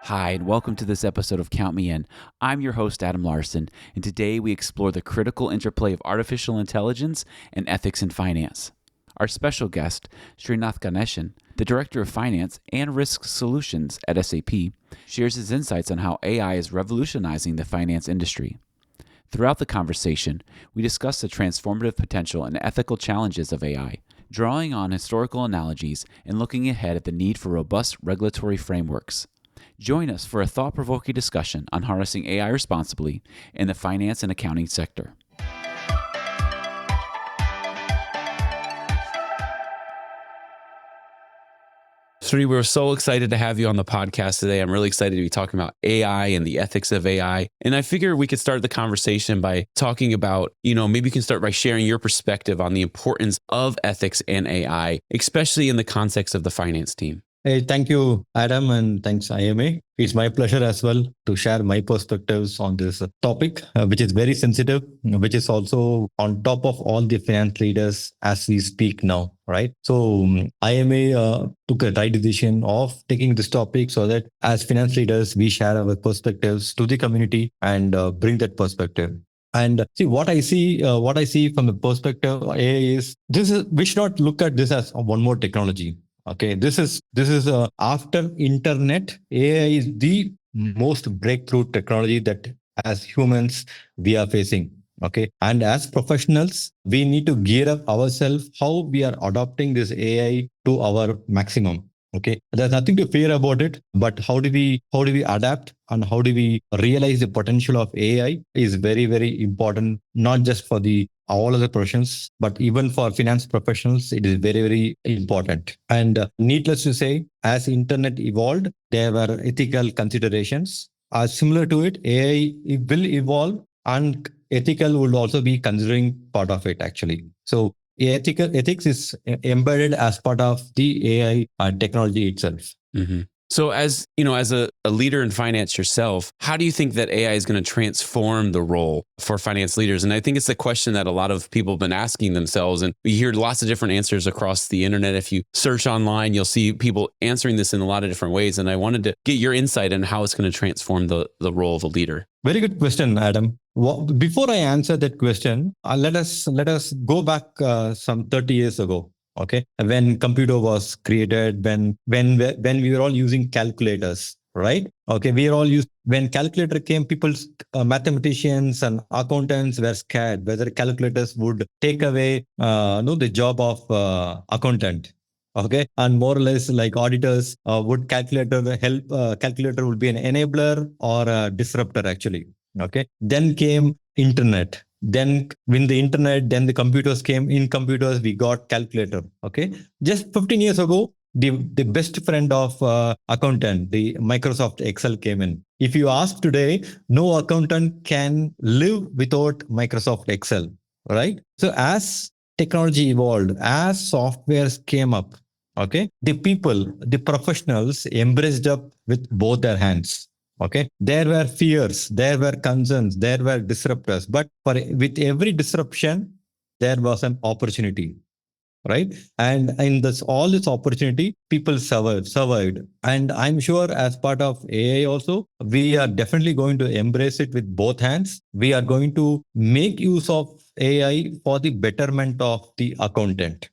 Hi, and welcome to this episode of Count Me In. I'm your host, Adam Larson, and today we explore the critical interplay of artificial intelligence and ethics in finance. Our special guest, Srinath Ganesan, the Director of Finance and Risk Solutions at SAP, shares his insights on how AI is revolutionizing the finance industry. Throughout the conversation, we discuss the transformative potential and ethical challenges of AI, drawing on historical analogies and looking ahead at the need for robust regulatory frameworks. Join us for a thought-provoking discussion on harnessing AI responsibly in the finance and accounting sector. Sri, we're so excited to have you on the podcast today. I'm really excited to be talking about AI and the ethics of AI. And I figure we could start the conversation by talking about, maybe you can start by sharing your perspective on the importance of ethics and AI, especially in the context of the finance team. Hey, thank you, Adam, and thanks, IMA. It's my pleasure as well to share my perspectives on this topic, which is very sensitive, which is also on top of all the finance leaders as we speak now, right? So IMA took a right decision of taking this topic so that as finance leaders, we share our perspectives to the community and bring that perspective. And see what I see from the perspective of AI is we should not look at this as one more technology. Okay, this is after internet, AI is the most breakthrough technology that as humans we are facing. Okay, and as professionals, we need to gear up ourselves how we are adopting this AI to our maximum. Okay, there's nothing to fear about it, but how do we adapt and how do we realize the potential of AI is very, very important, not just for all other professions, but even for finance professionals, it is very, very important. And needless to say, as internet evolved, there were ethical considerations. Similar to it, AI will evolve and ethical will also be considering part of it actually. So ethics is embedded as part of the AI technology itself. Mm-hmm. So as a leader in finance yourself, how do you think that AI is going to transform the role for finance leaders? And I think it's a question that a lot of people have been asking themselves. And we hear lots of different answers across the internet. If you search online, you'll see people answering this in a lot of different ways. And I wanted to get your insight on how it's going to transform the role of a leader. Very good question, Adam. Before I answer that question, let us go back some 30 years ago. Okay, when computer was created, when we were all using calculators, right? Okay, we are all used when calculator came. People, mathematicians and accountants were scared whether calculators would take away the job of accountant. Okay, and more or less like auditors, would calculator help? Calculator would be an enabler or a disruptor actually. Okay, then came internet. Then when the internet, then the computers came. In computers, we got calculator. Okay, just 15 years ago, the best friend of accountant, the Microsoft Excel came in. If you ask today, no accountant can live without Microsoft Excel, right? So as technology evolved, as softwares came up, okay, the professionals embraced up with both their hands. Okay, there were fears, there were concerns, there were disruptors, but with every disruption, there was an opportunity, right? And in all this opportunity, people survived. And I'm sure as part of AI also, we are definitely going to embrace it with both hands. We are going to make use of AI for the betterment of the accountant.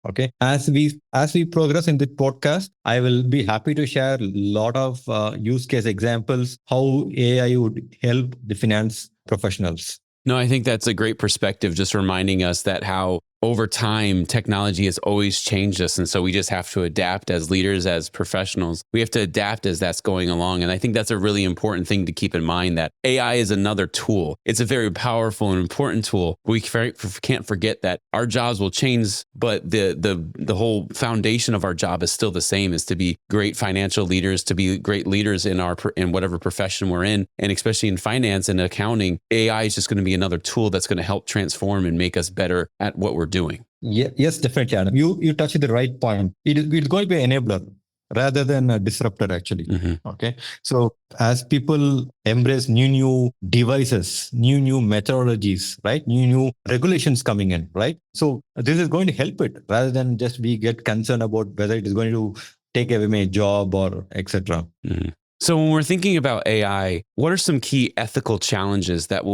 Okay. As we progress in the podcast, I will be happy to share a lot of use case examples how AI would help the finance professionals. No, I think that's a great perspective, just reminding us that how over time, technology has always changed us. And so we just have to adapt as leaders, as professionals. We have to adapt as that's going along. And I think that's a really important thing to keep in mind, that AI is another tool. It's a very powerful and important tool. We can't forget that our jobs will change, but the whole foundation of our job is still the same, is to be great financial leaders, to be great leaders in whatever profession we're in. And especially in finance and accounting, AI is just going to be another tool that's going to help transform and make us better at what we're doing. Yeah, yes, definitely, Adam. You touched the right point. It's going to be an enabler rather than a disruptor, actually. Mm-hmm. Okay. So as people embrace new devices, new methodologies, right? New regulations coming in, right? So this is going to help it rather than just we get concerned about whether it is going to take away my job or etc. Mm-hmm. So when we're thinking about AI, what are some key ethical challenges that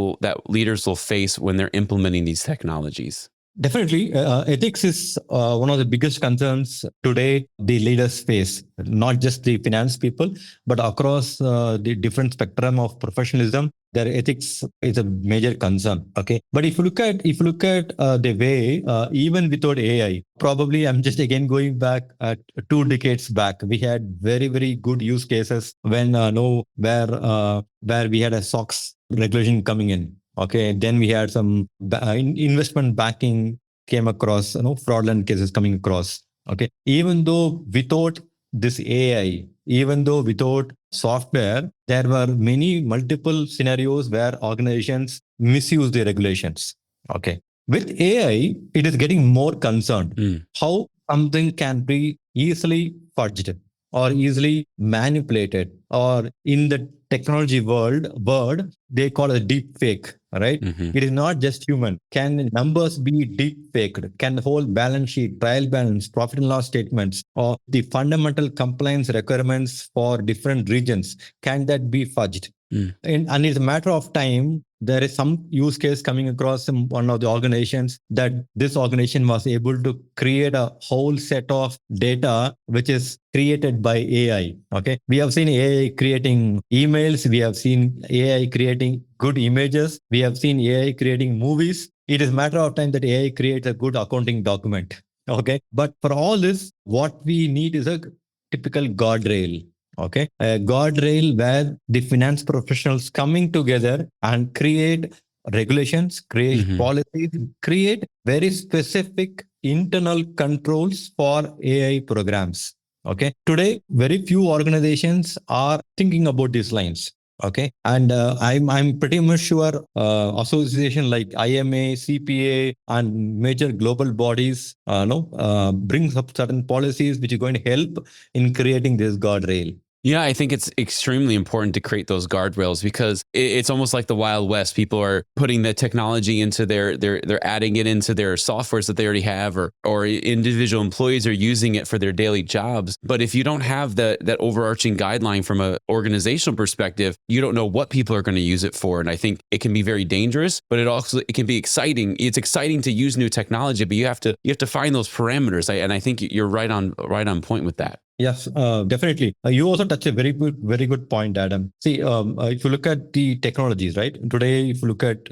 leaders will face when they're implementing these technologies? Definitely, ethics is one of the biggest concerns today the leaders face, not just the finance people, but across the different spectrum of professionalism. Their ethics is a major concern. Okay, but if you look at the way, even without AI, probably I'm just again going back 2 decades back, we had very good use cases when no where we had a SOX regulation coming in. Okay, then we had some investment banking came across, fraudulent cases coming across. Okay, even though without this AI, even though without software, there were many multiple scenarios where organizations misuse the regulations. Okay, with AI, it is getting more concerned Mm. how something can be easily fudged or easily manipulated, or in the technology word they call it deep fake, right? Hmm. It is not just human. Can numbers be deep faked? Can the whole balance sheet, trial balance, profit and loss statements, or the fundamental compliance requirements for different regions, can that be fudged? Mm. And it's a matter of time. There is some use case coming across in one of the organizations that this organization was able to create a whole set of data which is created by AI. Okay, we have seen AI creating emails, we have seen AI creating good images, we have seen AI creating movies. It is a matter of time that AI creates a good accounting document. Okay, but for all this, what we need is a typical guardrail. Okay, a guardrail where the finance professionals coming together and create regulations, create Hmm. policies, create very specific internal controls for AI programs. Okay, today very few organizations are thinking about these lines. Okay, and I'm pretty much sure association like IMA, CPA, and major global bodies, no, brings up certain policies which is going to help in creating this guardrail. Yeah, I think it's extremely important to create those guardrails because it's almost like the Wild West. People are putting the technology into they're adding it into their softwares that they already have, or individual employees are using it for their daily jobs. But if you don't have that overarching guideline from an organizational perspective, you don't know what people are going to use it for. And I think it can be very dangerous, but it can be exciting. It's exciting to use new technology, but you have to find those parameters. And I think you're right on point with that. Yes, definitely. You also touch a very good point, Adam. See, if you look at the technologies, right? Today, if you look at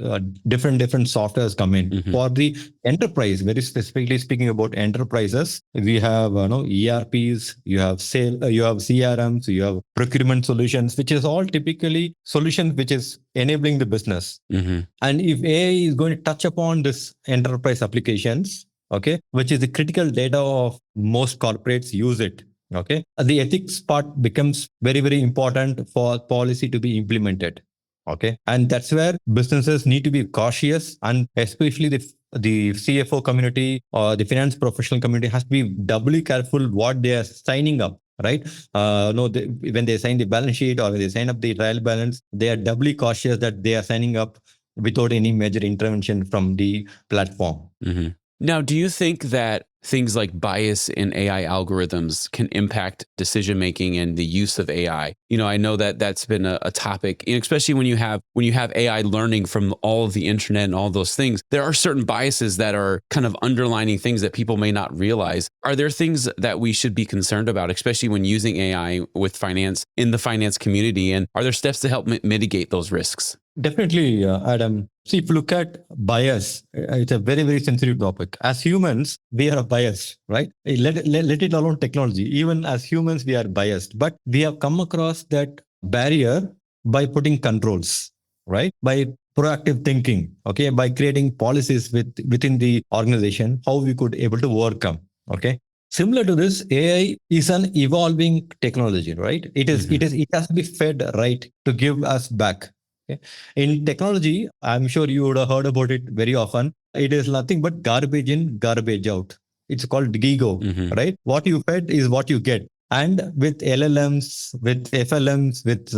different softwares come in Hmm. for the enterprise, very specifically speaking about enterprises, we have no ERPs, you have sale, you have CRMs, you have procurement solutions, which is all typically solutions which is enabling the business. Hmm. And if AI is going to touch upon this enterprise applications, okay, which is the critical data of most corporates use it. Okay, the ethics part becomes very important for policy to be implemented. Okay, and that's where businesses need to be cautious, and especially the CFO community or the finance professional community has to be doubly careful what they are signing up. Right? No, when they sign the balance sheet or when they sign up the trial balance, they are doubly cautious that they are signing up without any major intervention from the platform. Hmm. Now, do you think that things like bias in AI algorithms can impact decision making and the use of AI? I know that that's been a topic, especially when you have AI learning from all of the internet and all those things. There are certain biases that are kind of underlining things that people may not realize. Are there things that we should be concerned about, especially when using AI with finance in the finance community? And are there steps to help mitigate those risks? Definitely, Adam. See, if you look at bias, it's a very sensitive topic. As humans, we are biased, right? Let it alone technology. Even as humans, we are biased. But we have come across that barrier by putting controls, right? By proactive thinking, okay? By creating policies within the organization, how we could able to overcome, okay? Similar to this, AI is an evolving technology, right? Hmm. It has to be fed right to give us back. Okay. In technology, I'm sure you would have heard about it very often. It is nothing but garbage in, garbage out. It's called GIGO, Hmm. right? What you fed is what you get. And with LLMs, with FLMs, with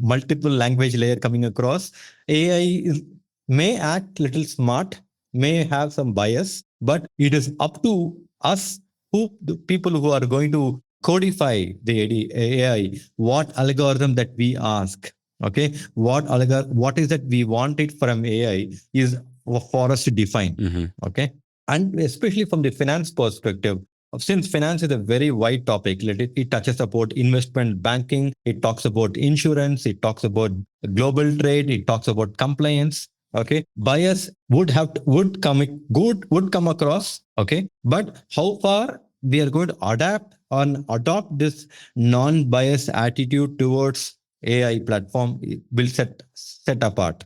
multiple language layer coming across, may act little smart, may have some bias, but it is up to us, who the people who are going to codify the AI, what algorithm that we ask, okay, what is that we want it from AI is for us to define, okay. And especially from the finance perspective, since finance is a very wide topic, it touches about investment banking, it talks about insurance, it talks about global trade, it talks about compliance. Okay, bias would come across. Okay, but how far we are going to adapt and adopt this non-bias attitude towards AI platform will set apart.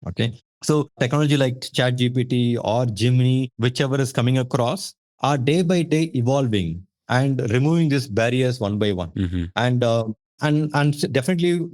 Okay. So technology like ChatGPT or Gemini, whichever is coming across, are day by day evolving and removing these barriers one by one. And definitely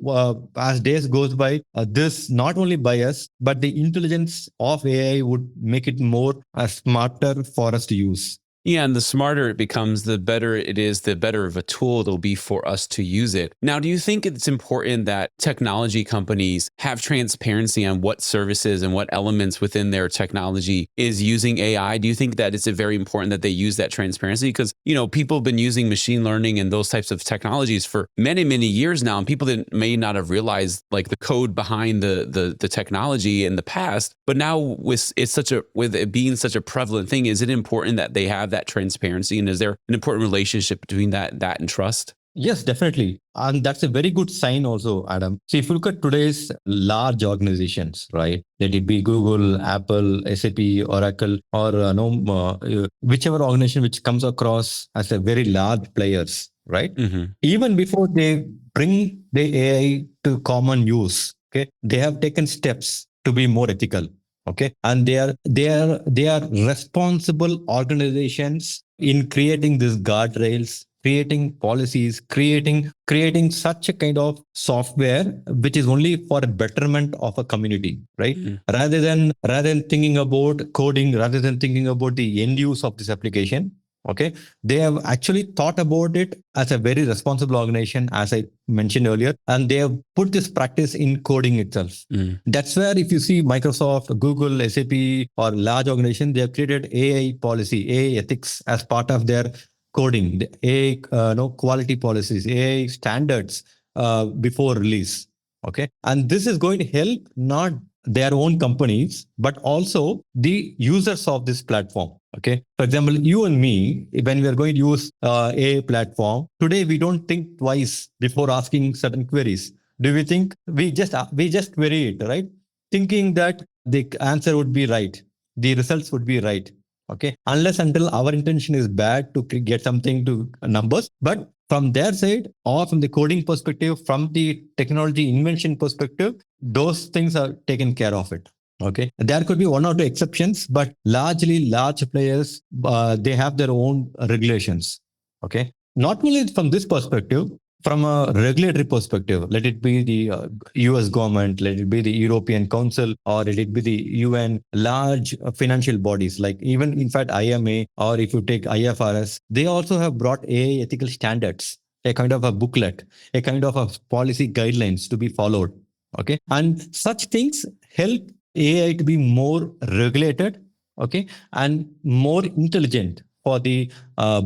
as days goes by, this not only bias but the intelligence of AI would make it more smarter for us to use. Yeah, and the smarter it becomes, the better it is, the better of a tool it'll be for us to use it. Now, do you think it's important that technology companies have transparency on what services and what elements within their technology is using AI? Do you think that it's very important that they use that transparency? Because, people have been using machine learning and those types of technologies for many, many years now, and people that may not have realized like the code behind the technology in the past. But now with it being such a prevalent thing, is it important that they have that transparency, and is there an important relationship between that and trust? Yes, definitely. And that's a very good sign also, Adam. So if you look at today's large organizations, right, let it be Google, Apple, SAP, Oracle, or whichever organization which comes across as a very large players, right? Even before they bring the AI to common use, okay, they have taken steps to be more ethical. Okay, and they are responsible organizations in creating these guardrails, creating policies, creating such a kind of software which is only for a betterment of a community, right? Rather than thinking about coding, rather than thinking about the end use of this application, okay, they have actually thought about it as a very responsible organization, as I mentioned earlier, and they have put this practice in coding itself. That's where if you see Microsoft, Google, SAP, or large organization, they have created AI policy, AI ethics as part of their coding, the AI quality policies, AI standards before release. Okay, and this is going to help not their own companies but also the users of this platform. Okay, for example, you and me, when we are going to use AI platform today, we don't think twice before asking certain queries. Do we think we just query it, right? Thinking that the answer would be right, the results would be right. Okay, unless until our intention is bad to get something to numbers, but from their side or from the coding perspective, from the technology invention perspective, those things are taken care of it. Okay, there could be one or two exceptions, but largely large players, they have their own regulations. Okay, not only from this perspective, from a regulatory perspective, let it be the US government, let it be the European Council, or let it be the UN, large financial bodies like even in fact IMA, or if you take IFRS, they also have brought AI ethical standards, a kind of a booklet, a kind of a policy guidelines to be followed. Okay, and such things help AI to be more regulated, okay, and more intelligent for the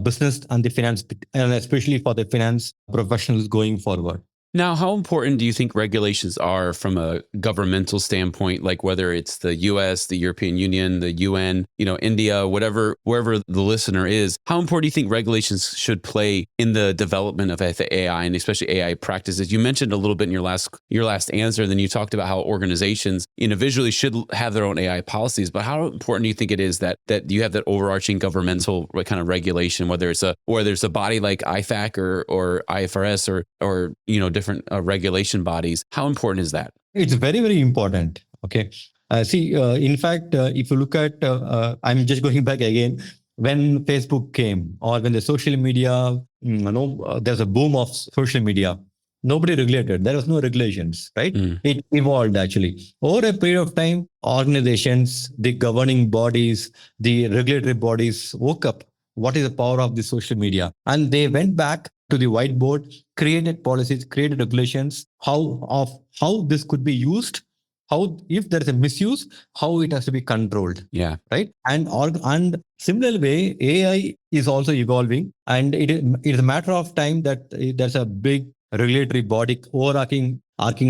business and the finance, and especially for the finance professionals going forward. Now, how important do you think regulations are from a governmental standpoint, like whether it's the US, the European Union, the UN, India, whatever, wherever the listener is? How important do you think regulations should play in the development of AI and especially AI practices? You mentioned a little bit in your last answer, then you talked about how organizations individually should have their own AI policies, but how important do you think it is that you have that overarching governmental kind of regulation, whether it's a body like IFAC or IFRS or different regulation bodies? How important is that? It's very, very important. Okay. In fact, if you look at, I'm just going back again, when Facebook came or when the social media, there's a boom of social media, nobody regulated. There was no regulations, right? It evolved actually. Over a period of time, organizations, the governing bodies, the regulatory bodies woke up. What is the power of the social media? And they went back to the whiteboard, created policies, created regulations, how this could be used, how if there is a misuse, how it has to be controlled. Yeah. Right. And similar way, AI is also evolving, and it is a matter of time that there's a big regulatory body, overarching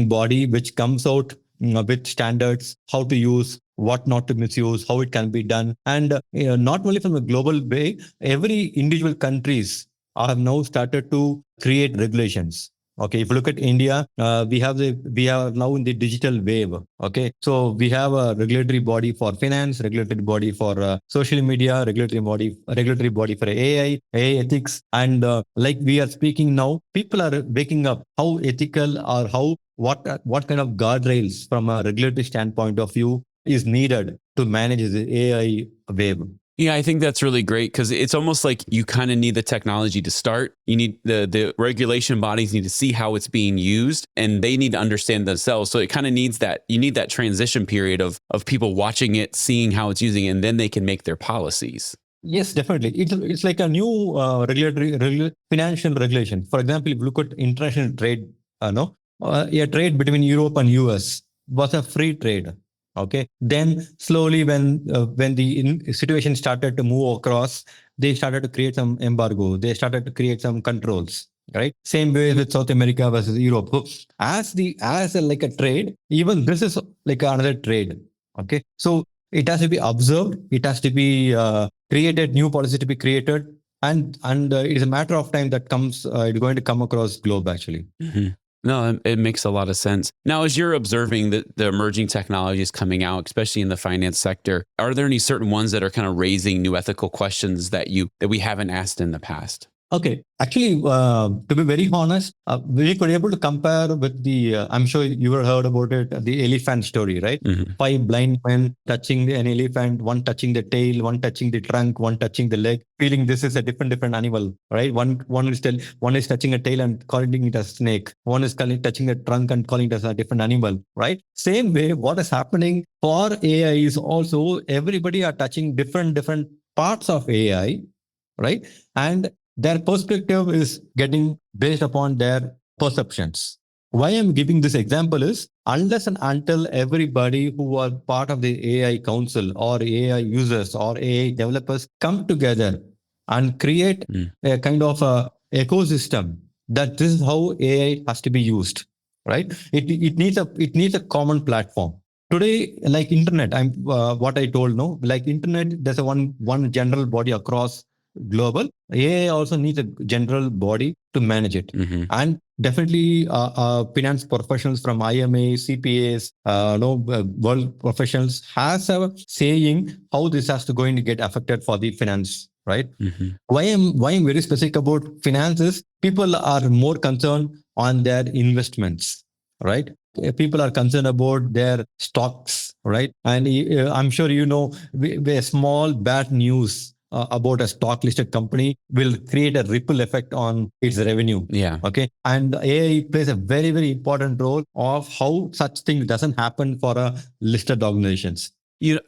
body, which comes out with standards, how to use, what not to misuse, how it can be done. And not only from a global way, every individual countries have now started to create regulations. Okay, if you look at India, we are now in the digital wave. Okay, so we have a regulatory body for finance, regulatory body for social media, regulatory body for AI ethics, and like we are speaking now, people are waking up how ethical or how what kind of guardrails from a regulatory standpoint of view is needed to manage the AI wave. Yeah, I think that's really great because it's almost like you kind of need the technology to start. You need the regulation bodies need to see how it's being used, and they need to understand themselves. So it kind of needs that, you need that transition period of people watching it, seeing how it's using it, and then they can make their policies. Yes, definitely. It's like a new financial regulation. For example, if you look at international trade, no, a trade between Europe and US was a free trade. Okay. Then slowly, when the situation started to move across, they started to create some embargo. They started to create some controls. Right. Same way with South America versus Europe. So like a trade, even this is like another trade. Okay. So it has to be observed. It has to be created, new policy to be created, and it is a matter of time that comes. It's going to come across globe actually. Mm-hmm. No, it makes a lot of sense. Now, as you're observing the emerging technologies coming out, especially in the finance sector, are there any certain ones that are kind of raising new ethical questions that we haven't asked in the past? Okay, actually, to be very honest, we could able to compare with the. I'm sure you have heard about it, the elephant story, right? Mm-hmm. 5 blind men touching an elephant, one touching the tail, one touching the trunk, one touching the leg, feeling this is a different animal, right? One is touching a tail and calling it a snake. One is touching the trunk and calling it as a different animal, right? Same way, what is happening for AI is also everybody are touching different parts of AI, right? And their perspective is getting based upon their perceptions. Why I'm giving this example is unless and until everybody who are part of the AI council or AI users or AI developers come together and create a kind of a ecosystem that this is how AI has to be used, right? It needs a common platform. Today, like internet, I'm what I told, no, like internet, there's a one general body across global. AI also needs a general body to manage it. Mm-hmm. And definitely finance professionals from IMA, CPAs, world professionals has a saying how this has to going to get affected for the finance, right? Mm-hmm. Why I'm very specific about finances, people are more concerned on their investments, right? People are concerned about their stocks, right? And I'm sure you know, a small bad news about a stock listed company will create a ripple effect on its revenue. Yeah. Okay. And AI plays a very important role of how such thing doesn't happen for a listed organizations.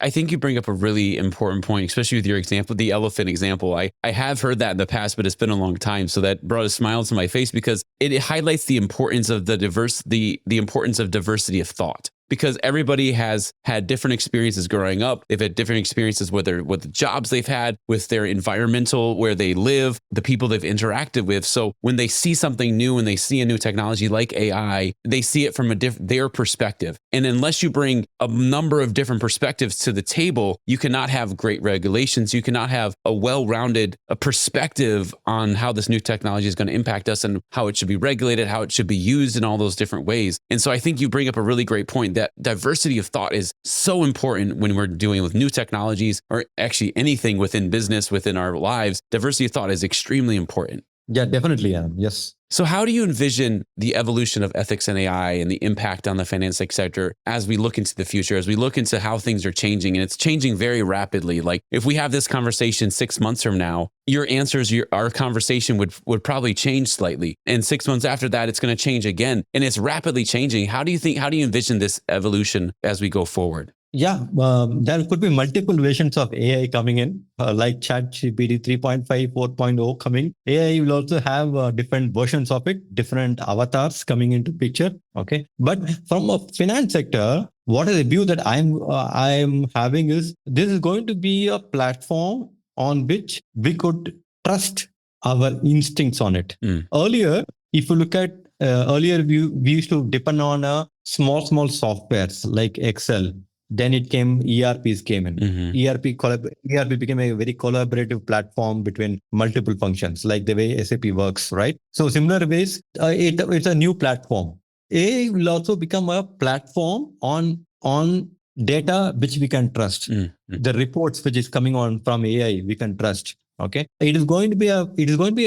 I think you bring up a really important point, especially with your example, the elephant example. I have heard that in the past, but it's been a long time. So that brought a smile to my face because it highlights the importance of the importance of diversity of thought. Because everybody has had different experiences growing up. They've had different experiences with the jobs they've had, with their environmental, where they live, the people they've interacted with. So when they see something new and they see a new technology like AI, they see it from their perspective. And unless you bring a number of different perspectives to the table, you cannot have great regulations. You cannot have a well-rounded perspective on how this new technology is going to impact us and how it should be regulated, how it should be used in all those different ways. And so I think you bring up a really great point that diversity of thought is so important when we're dealing with new technologies or actually anything within business, within our lives. Diversity of thought is extremely important. Yeah, definitely. Yes. So how do you envision the evolution of ethics and AI and the impact on the finance sector as we look into the future, as we look into how things are changing? And it's changing very rapidly. Like if we have this conversation 6 months from now, your answers, our conversation would probably change slightly. And 6 months after that, it's going to change again. And it's rapidly changing. How do you envision this evolution as we go forward? There could be multiple versions of AI coming in, like ChatGPT 3.5, 4.0 coming. AI will also have different versions of it, different avatars coming into picture. Okay, but from a finance sector, what is the view that I'm having is this is going to be a platform on which we could trust our instincts on it. Earlier, if you look at earlier, we used to depend on small softwares like Excel. Then it came, ERPs came in. ERP became a very collaborative platform between multiple functions, like the way SAP works, right? So similar ways, it's a new platform. AI will also become a platform on data which we can trust. The reports which is coming on from AI, we can trust. Okay, it is going to be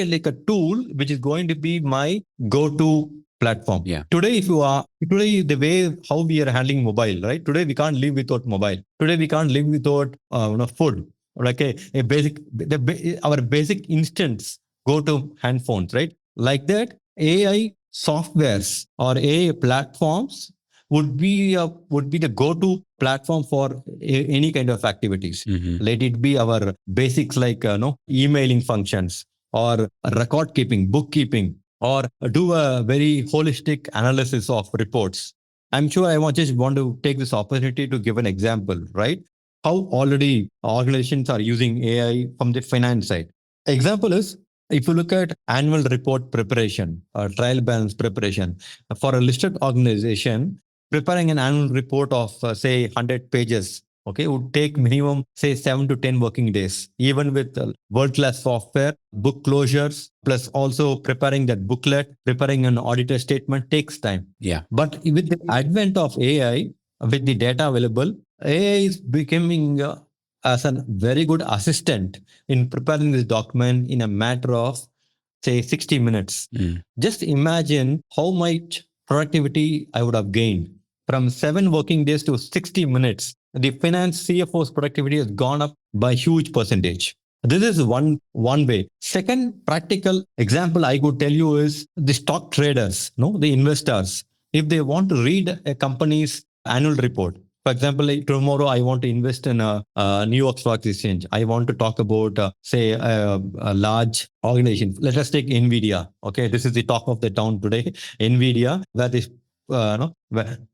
like a tool which is going to be my go-to platform. Today, the way how we are handling mobile, right? Today we can't live without mobile. Today we can't live without food. Like our basic instincts go to handphones, right? Like that, AI softwares or AI platforms would be the go-to platform for any kind of activities. Let it be our basics like emailing functions or record keeping, bookkeeping, or do a very holistic analysis of reports. I'm sure just want to take this opportunity to give an example, right? How already organizations are using AI from the finance side. Example is, if you look at annual report preparation or trial balance preparation for a listed organization, preparing an annual report of say 100 pages, okay, would take minimum say 7 to 10 working days, even with world-class software. Book closures plus also preparing that booklet, preparing an auditor statement takes time. But with the advent of AI, with the data available, AI is becoming as a very good assistant in preparing this document in a matter of say 60 minutes. Just imagine how much productivity I would have gained. From 7 working days to 60 minutes, the finance CFO's productivity has gone up by a huge percentage. This is one way. Second practical example I could tell you is the stock traders, the investors. If they want to read a company's annual report, for example, like tomorrow I want to invest in a New York Stock Exchange. I want to talk about, say, a large organization. Let us take NVIDIA. Okay, this is the talk of the town today. NVIDIA, that is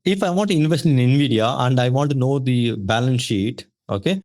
if I want to invest in NVIDIA and I want to know the balance sheet, okay,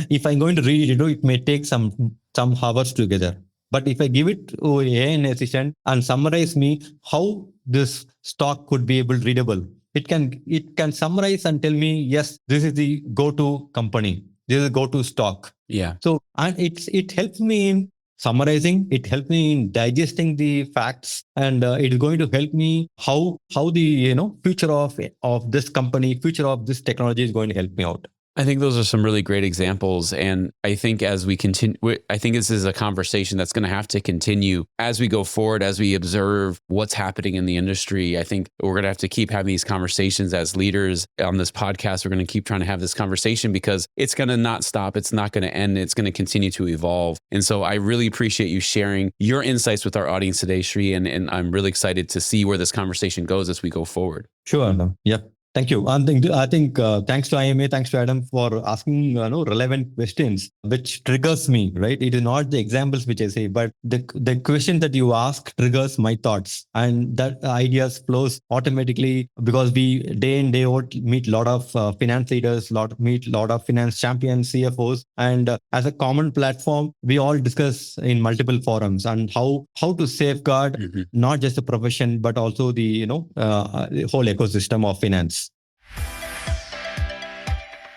if I'm going to read it, it may take some hours together. But if I give it to an assistant and summarize me how this stock could be readable, it can summarize and tell me, yes, this is the go-to company, this is the go-to stock. So and it helps me in summarizing, it helps me in digesting the facts, and it is going to help me how the future of this company, future of this technology is going to help me out. I think those are some really great examples. And I think as we continue, I think this is a conversation that's going to have to continue as we go forward, as we observe what's happening in the industry. I think we're going to have to keep having these conversations as leaders on this podcast. We're going to keep trying to have this conversation because it's going to not stop. It's not going to end. It's going to continue to evolve. And so I really appreciate you sharing your insights with our audience today, Sri. And I'm really excited to see where this conversation goes as we go forward. Sure. Yep. Thank you. I think thanks to IMA, thanks to Adam for asking relevant questions, which triggers me, right? It is not the examples which I say, but the question that you ask triggers my thoughts, and that ideas flows automatically because we day in, day out meet a lot of finance leaders, meet a lot of finance champions, CFOs, and as a common platform, we all discuss in multiple forums and how to safeguard not just the profession, but also the the whole ecosystem of finance.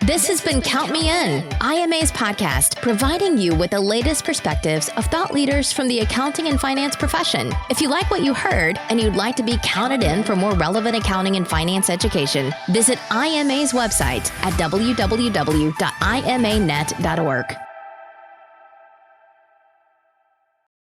This has been Count Me In, IMA's podcast, providing you with the latest perspectives of thought leaders from the accounting and finance profession. If you like what you heard and you'd like to be counted in for more relevant accounting and finance education, visit IMA's website at www.imanet.org.